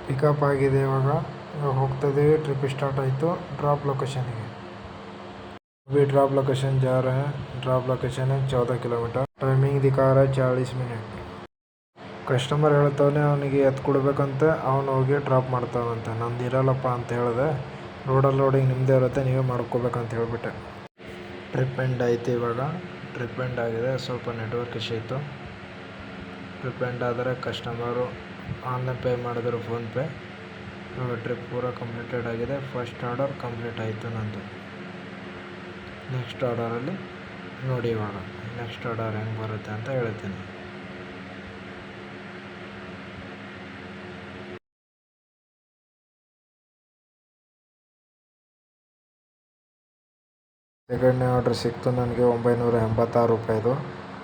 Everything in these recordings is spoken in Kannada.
ಪಿಕಪ್ ಆಗಿದೆ. ಇವಾಗ ಹೋಗ್ತಾ ಇದ್ದೀವಿ. ट्रिप ಸ್ಟಾರ್ಟ್ ಆಯಿತು ड्रॉप ಲೊಕೇಶನ್ಗೆ. अभी ड्रॉप लोकेशन जा रहे हैं. ड्रॉप लोकेशन है 14 किलोमीटर. टाइमिंग दिखा रहा है 40 मिनट. ಕಸ್ಟಮರ್ ಹೇಳ್ತಾವನೆ ಅವನಿಗೆ ಎತ್ತು ಕೊಡ್ಬೇಕಂತ, ಅವನು ಹೋಗಿ ಡ್ರಾಪ್ ಮಾಡ್ತಾವಂತೆ. ನಂದು ಇರಲ್ಲಪ್ಪ ಅಂತ ಹೇಳಿದೆ. ರೋಡಲ್ಲಿ ಲೋಡಿಂಗ್ ನಿಮ್ಮದೇ ಇರುತ್ತೆ, ನೀವೇ ಮಾಡ್ಕೋಬೇಕಂತ ಹೇಳಿಬಿಟ್ಟೆ. ಟ್ರಿಪ್ ಎಂಡ್ ಆಯಿತು. ಇವಾಗ ಟ್ರಿಪ್ ಎಂಡ್ ಆಗಿದೆ. ಸ್ವಲ್ಪ ನೆಟ್ವರ್ಕ್ ಇಶ್ಯೂ ಇತ್ತು. ಟ್ರಿಪ್ ಎಂಡ್ ಆದರೆ ಕಸ್ಟಮರು ಆನ್ಲೈನ್ ಪೇ ಮಾಡಿದ್ರು, ಫೋನ್ಪೇ. ಇವಾಗ ಟ್ರಿಪ್ ಪೂರ ಕಂಪ್ಲೀಟೆಡ್ ಆಗಿದೆ. ಫಸ್ಟ್ ಆರ್ಡರ್ ಕಂಪ್ಲೀಟ್ ಆಯಿತು ನಂದು. ನೆಕ್ಸ್ಟ್ ಆರ್ಡರಲ್ಲಿ ನೋಡಿ, ಇವಾಗ ನೆಕ್ಸ್ಟ್ ಆರ್ಡರ್ ಹೆಂಗೆ ಬರುತ್ತೆ ಅಂತ ಹೇಳ್ತೀನಿ. ಸೆಕೆಂಡ್ನೇ ಆರ್ಡ್ರ್ ಸಿಕ್ತು ನನಗೆ 986 ರೂಪಾಯಿದು.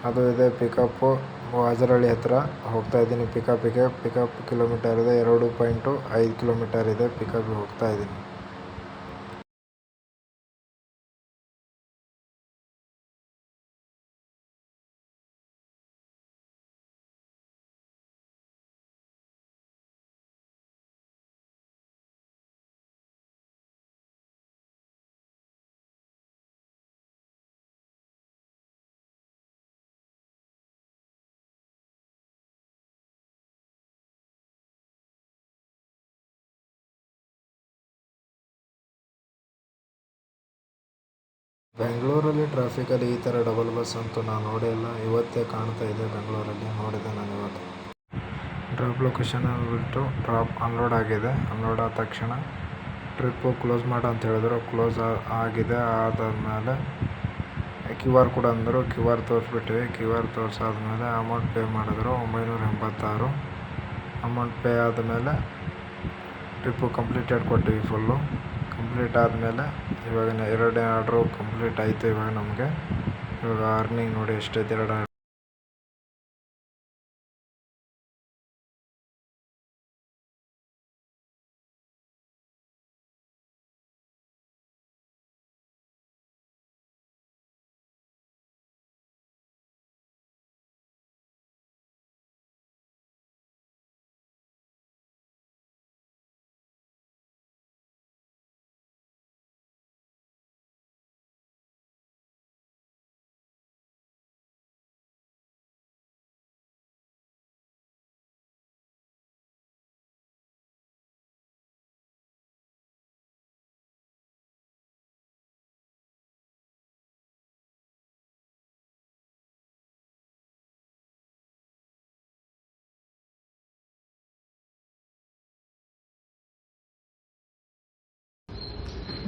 ಅದು ಇದೆ ಪಿಕಪ್ಪು ವಾಜರಳ್ಳಿ ಹತ್ರ ಹೋಗ್ತಾ ಇದ್ದೀನಿ ಪಿಕಪ್ಪಿಗೆ. ಪಿಕಪ್ ಕಿಲೋಮೀಟರ್ ಇದೆ 2.5 ಕಿಲೋಮೀಟರ್ ಇದೆ. ಪಿಕಪ್ಪಿಗೆ ಹೋಗ್ತಾ ಇದ್ದೀನಿ. ಬೆಂಗಳೂರಲ್ಲಿ ಟ್ರಾಫಿಕಲ್ಲಿ ಈ ಥರ ಡಬಲ್ ಬಸ್ ಅಂತೂ ನಾನು ನೋಡೇ ಇಲ್ಲ. ಇವತ್ತೇ ಕಾಣ್ತಾ ಇದೆ ಬೆಂಗಳೂರಲ್ಲಿ. ನೋಡಿದೆ ನಾನು ಇವತ್ತು. ಡ್ರಾಪ್ ಲೊಕೇಶನಲ್ಲಿ ಬಿಟ್ಟು ಡ್ರಾಪ್ ಅನ್ಲೋಡ್ ಆಗಿದೆ. ಅನ್ಲೋಡ್ ಆದ ತಕ್ಷಣ ಟ್ರಿಪ್ಪು ಕ್ಲೋಸ್ ಮಾಡು ಅಂತ ಹೇಳಿದ್ರು. ಕ್ಲೋಸ್ ಆಗಿದೆ. ಆದಾದಮೇಲೆ QR ಕೂಡ ಅಂದರು. QR ತೋರಿಸ್ಬಿಟ್ವಿ. QR ತೋರಿಸಾದ್ಮೇಲೆ ಅಮೌಂಟ್ ಪೇ ಮಾಡಿದ್ರು 986. ಅಮೌಂಟ್ ಪೇ ಆದಮೇಲೆ ಟ್ರಿಪ್ಪು ಕಂಪ್ಲೀಟೆಡ್ ಕೊಟ್ಟಿವಿ. ಫುಲ್ಲು ಕಂಪ್ಲೀಟ್ ಆದಮೇಲೆ ಇವಾಗ 2 ಆರ್ಡ್ರು ಕಂಪ್ಲೀಟ್ ಆಯಿತು. ಇವಾಗ ನಮಗೆ ಇವಾಗ ಅರ್ನಿಂಗ್ ನೋಡಿ ಎಷ್ಟೈತೆ. 2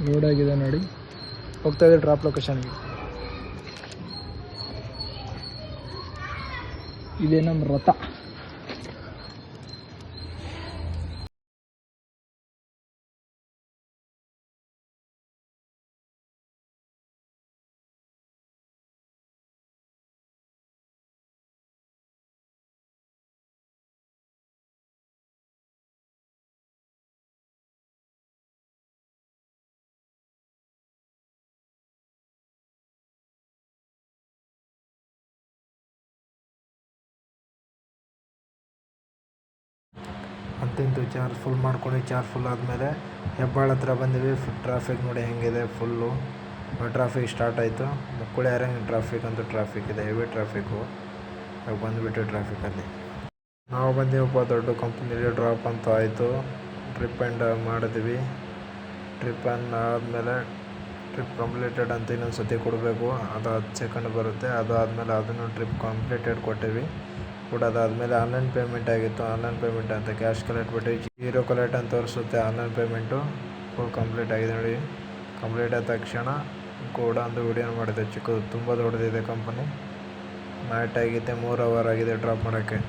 ಲೋಡ್ ಆಗಿದೆ ನೋಡಿ. ಹೋಗ್ತಾ ಇದೆ ಡ್ರಾಪ್ ಲೊಕೇಶನ್ಗೆ. ಇದೇ ನಮ್ಮ ರಥ. ಅಂತಿಂತು ಚಾರ್ಜ್ ಫುಲ್ ಮಾಡ್ಕೊಂಡು ಚಾರ್ಜ್ ಫುಲ್ ಆದಮೇಲೆ ಹೆಬ್ಬಾಳ ಹತ್ರ ಬಂದಿವಿ. ಟ್ರಾಫಿಕ್ ನೋಡಿ ಹೆಂಗಿದೆ. ಫುಲ್ಲು ಟ್ರಾಫಿಕ್ ಸ್ಟಾರ್ಟ್ ಆಯಿತು. ಮುಕ್ಕುಳಿ ಹರಂಗೆ ಟ್ರಾಫಿಕ್ ಅಂತೂ ಟ್ರಾಫಿಕ್ ಇದೆ, ಹೆವಿ ಟ್ರಾಫಿಕ್ಕು. ಇವಾಗ ಬಂದುಬಿಟ್ಟು ಟ್ರಾಫಿಕಲ್ಲಿ ನಾವು ಬಂದೀವಪ್ಪ. ದೊಡ್ಡ ಕಂಪ್ನಿಲಿ ಡ್ರಾಪ್ ಅಂತೂ ಆಯಿತು. ಟ್ರಿಪ್ ಎಂಡ್ ಮಾಡಿದ್ವಿ. ಟ್ರಿಪ್ ಎಂಡ್ ಆದಮೇಲೆ ಟ್ರಿಪ್ ಕಂಪ್ಲೀಟೆಡ್ ಅಂತ ಇನ್ನೊಂದು ಸತಿ ಕೊಡಬೇಕು. ಅದು 10 ಸೆಕೆಂಡ್ ಬರುತ್ತೆ. ಅದು ಆದಮೇಲೆ ಅದನ್ನು ಟ್ರಿಪ್ ಕಂಪ್ಲೀಟೆಡ್ ಕೊಟ್ಟಿವಿ. ಕೊಡೋದಾದಮೇಲೆ ಆನ್ಲೈನ್ ಪೇಮೆಂಟ್ ಆಗಿತ್ತು. ಆನ್ಲೈನ್ ಪೇಮೆಂಟ್ ಅಂತ ಕ್ಯಾಶ್ ಕಲೆಕ್ಟ್ ಬಿಟ್ಟು 0 ಕಲೆಕ್ಟ್ ಅಂತ ತೋರಿಸುತ್ತೆ. ಆನ್ಲೈನ್ ಪೇಮೆಂಟು ಫುಲ್ ಕಂಪ್ಲೀಟ್ ಆಗಿದೆ ನೋಡಿ. ಕಂಪ್ಲೀಟ್ ಆದ ತಕ್ಷಣ ಕೂಡ ಒಂದು ವಿಡಿಯೋ ಮಾಡಿದೆ ಚಿಕ್ಕದು. ತುಂಬ ದೊಡ್ಡದಿದೆ ಕಂಪನಿ. ನೈಟ್ ಆಗಿದೆ, 3 ಅವರ್ ಆಗಿದೆ ಡ್ರಾಪ್ ಮಾಡೋಕ್ಕೆ.